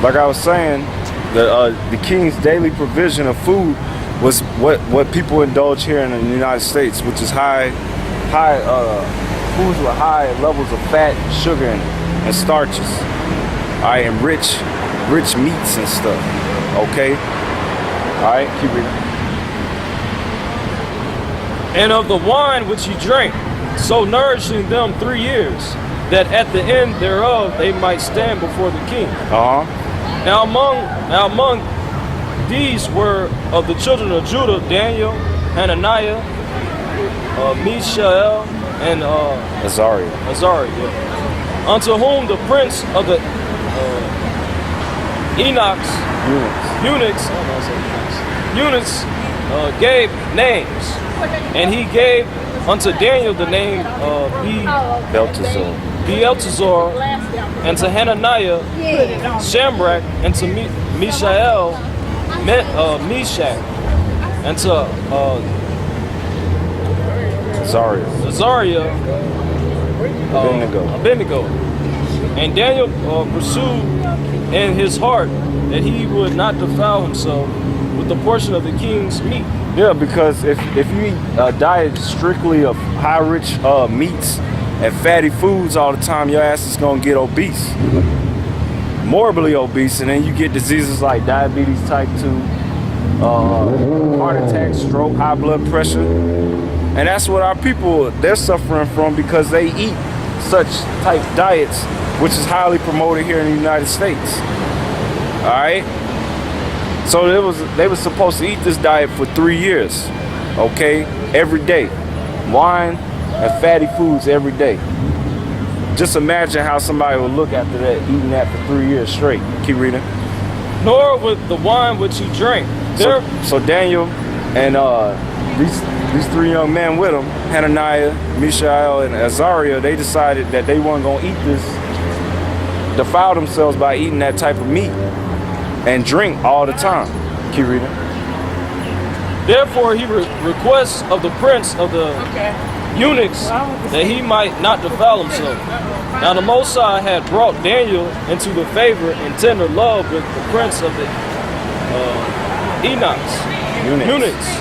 like I was saying, the king's daily provision of food was what people indulge here in the United States, which is high foods with high levels of fat, sugar, and starches. All right, and rich meats and stuff. Okay. All right, keep reading. And of the wine which he drank, so nourishing them 3 years, that at the end thereof they might stand before the king. Now among these were of the children of Judah, Daniel, Hananiah, Mishael, and Azariah. Yeah. Unto whom the prince of the eunuchs gave names, and he gave unto Daniel the name of Beelzebul, and to Hananiah Shamrach, and to Mishael Meshach, and to Azariah Abednego. And Daniel pursued in his heart that he would not defile himself with the portion of the king's meat. Yeah, because if you eat a diet strictly of high rich meats and fatty foods all the time, your ass is gonna get obese, morbidly obese, and then you get diseases like diabetes type 2, heart attack, stroke, high blood pressure. And that's what our people, they're suffering from, because they eat such type diets, which is highly promoted here in the United States. All right. So they were supposed to eat this diet for 3 years, okay, every day, wine and fatty foods every day. Just imagine how somebody would look after that, eating that for 3 years straight. Keep reading. Nor with the wine which he drank. So Daniel and these 3 young men with him, Hananiah, Mishael, and Azariah, they decided that they weren't gonna eat this, defile themselves by eating that type of meat and drink all the time. Keep reading. Therefore he requests of the prince of the eunuchs that he might not defile himself. Now the Most High had brought Daniel into the favor and tender love with the prince of the eunuchs.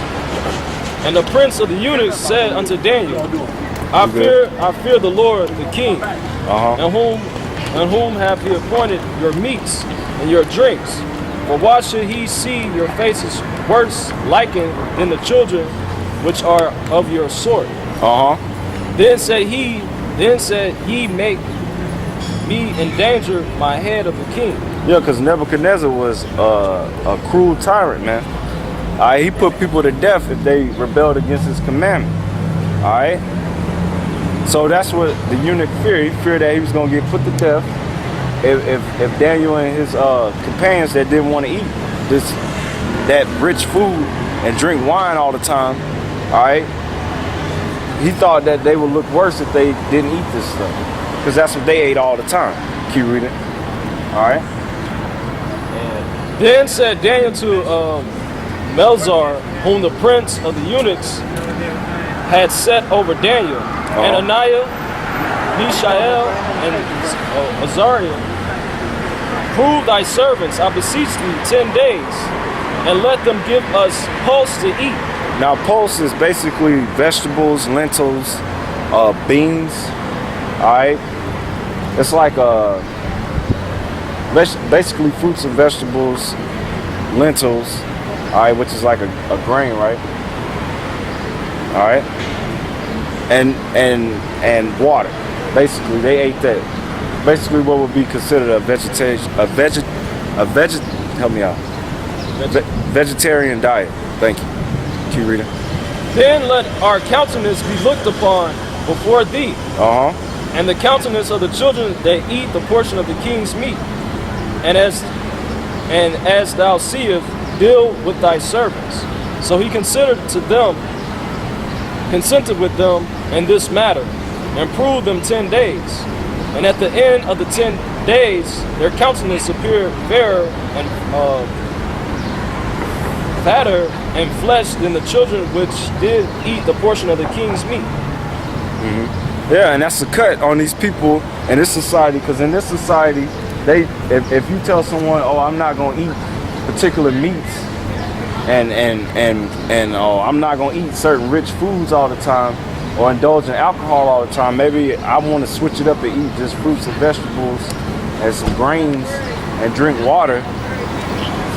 And the prince of the eunuchs said unto Daniel, I fear the Lord the king, and whom have he appointed your meats and your drinks. For why should he see your faces worse likened than the children which are of your sort? Then said ye make me endanger my head of the king. Yeah, because Nebuchadnezzar was a cruel tyrant, man. He put people to death if they rebelled against his commandment. All right. So that's what the eunuch feared. He feared that he was going to get put to death if Daniel and his companions that didn't want to eat that rich food and drink wine all the time. All right. He thought that they would look worse if they didn't eat this stuff, because that's what they ate all the time. Keep reading. All right. Then said Daniel to Melzar, whom the prince of the eunuchs had set over Daniel, Hananiah, Mishael, and Azariah, prove thy servants, I beseech thee, 10 days, and let them give us pulse to eat. Now, pulse is basically vegetables, lentils, beans. All right, it's like basically fruits and vegetables, lentils. All right, which is like a grain, right? All right, and water. Basically, they ate that. Basically, what would be considered a help me out. Vegetarian diet. Thank you. Keep reading. Then let our countenance be looked upon before thee, and the countenance of the children that eat the portion of the king's meat, and as thou seest, deal with thy servants. So he consented with them in this matter, and proved them 10 days. And at the end of the 10 days, their countenance appeared fairer and fatter and flesh than the children which did eat the portion of the king's meat. Yeah, and that's a cut on these people in this society, because in this society, if you tell someone, oh, I'm not gonna eat particular meats, and oh, I'm not gonna eat certain rich foods all the time, or indulge in alcohol all the time. Maybe I want to switch it up and eat just fruits and vegetables and some grains and drink water.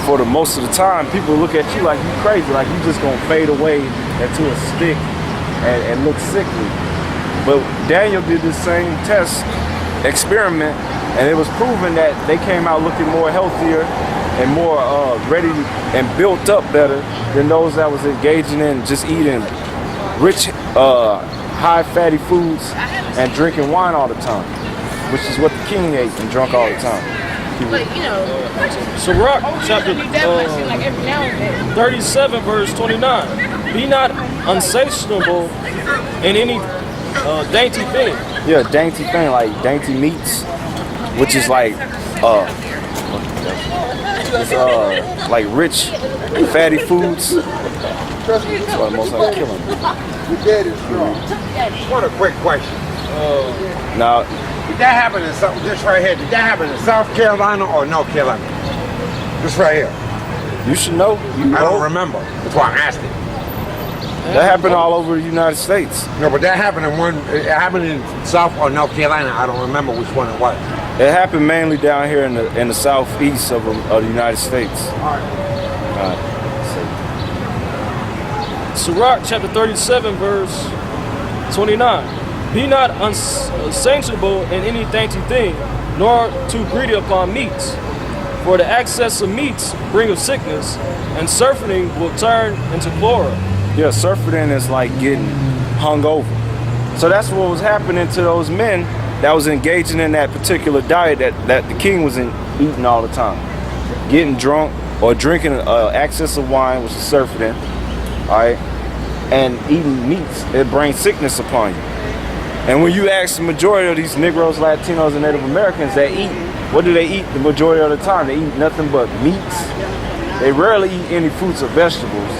For the most of the time, people look at you like you crazy, like you just gonna fade away into a stick and look sickly. But Daniel did the same test experiment, and it was proven that they came out looking more healthier and more ready and built up better than those that was engaging in just eating rich, high fatty foods and drinking wine all the time, which is what the king ate and drunk all the time. But you know, Sirach chapter 37 verse 29. Be not unsatiable in any dainty thing. Yeah, dainty thing, like dainty meats, which is like like rich fatty foods. That's why most like killing them. What a quick question. Now, Did that happen in this right here? Did that happen in South Carolina or North Carolina? This right here. you should know. You I know. don't remember. That's why I'm asking. That happened all over the United States. No, but that happened it happened in South or North Carolina. I don't remember which one it was. It happened mainly down here in the southeast of the United States. All right. Sirach chapter 37 verse 29. Be not unsatiable in any dainty thing, nor too greedy upon meats. For the excess of meats bringeth sickness, and surfeiting will turn into chloride. Yeah, surfeiting is like getting hung over. So that's what was happening to those men that was engaging in that particular diet that the king was eating all the time. Getting drunk or drinking excess of wine, which is surfeiting, all right, and eating meats, it brings sickness upon you. And when you ask the majority of these Negroes, Latinos, and Native Americans that eat, what do they eat the majority of the time? They eat nothing but meats. They rarely eat any fruits or vegetables.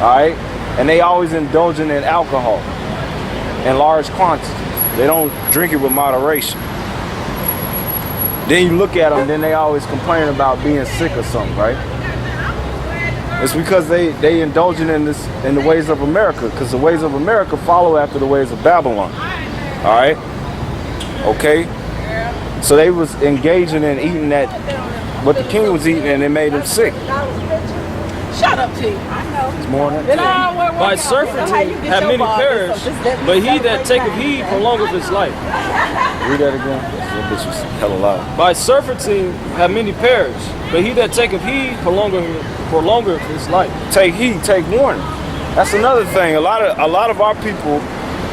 All right? And they always indulging in alcohol in large quantities. They don't drink it with moderation. Then you look at them, then they always complain about being sick or something, right? It's because they indulging in the ways of America, because the ways of America follow after the ways of Babylon. All right? Okay? So they was engaging in eating that, what the king was eating, and it made him sick. shut up, T. It's more than that. By surfeiting have many perish, but he that taketh heed prolongeth his life. Read that again. That bitch was hella loud. By surfeiting have many perish, but he that taketh heed prolongeth his life. Take heed, take warning. That's another thing. A lot of our people,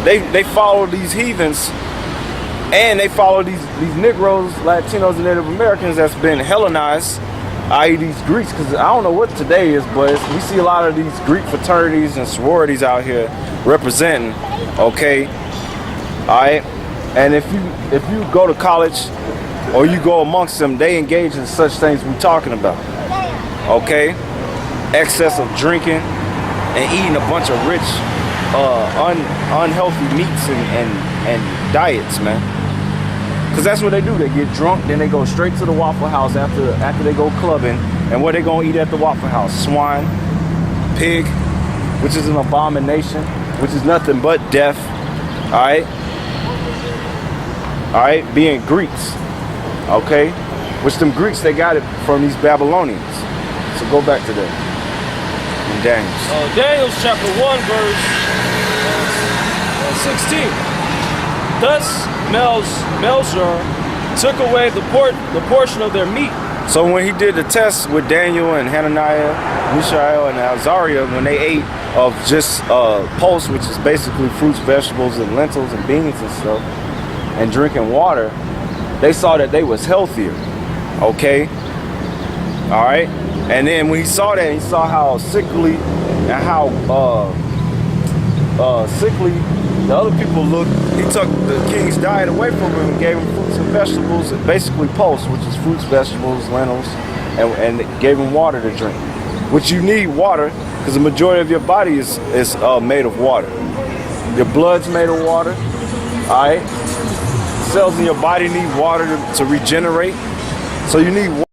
they follow these heathens, and they follow these Negroes, Latinos, and Native Americans that's been Hellenized, i.e. these Greeks, because I don't know what today is, but we see a lot of these Greek fraternities and sororities out here representing, okay? All right? And if you go to college or you go amongst them, they engage in such things we're talking about, okay? Excess of drinking and eating a bunch of rich, unhealthy meats and diets, man. Because that's what they do. They get drunk, then they go straight to the Waffle House after they go clubbing. And what they gonna eat at the Waffle House? Swine, pig, which is an abomination, which is nothing but death. All right? All right? Being Greeks, okay? Which them Greeks, they got it from these Babylonians. So go back to that. In Daniel. Daniel chapter 1 verse 16. Thus Melzar took away the portion of their meat. So when he did the test with Daniel and Hananiah, Mishael, and Azariah, when they ate of just pulse, which is basically fruits, vegetables, and lentils and beans and stuff, and drinking water, they saw that they was healthier. Okay? All right? And then when he saw that, he saw how sickly and how sickly the other people looked. He took the king's diet away from him and gave him fruits and vegetables, basically pulse, which is fruits, vegetables, lentils, and gave him water to drink. Which you need water, because the majority of your body is made of water. Your blood's made of water, all right? cells in your body need water to regenerate. So you need water.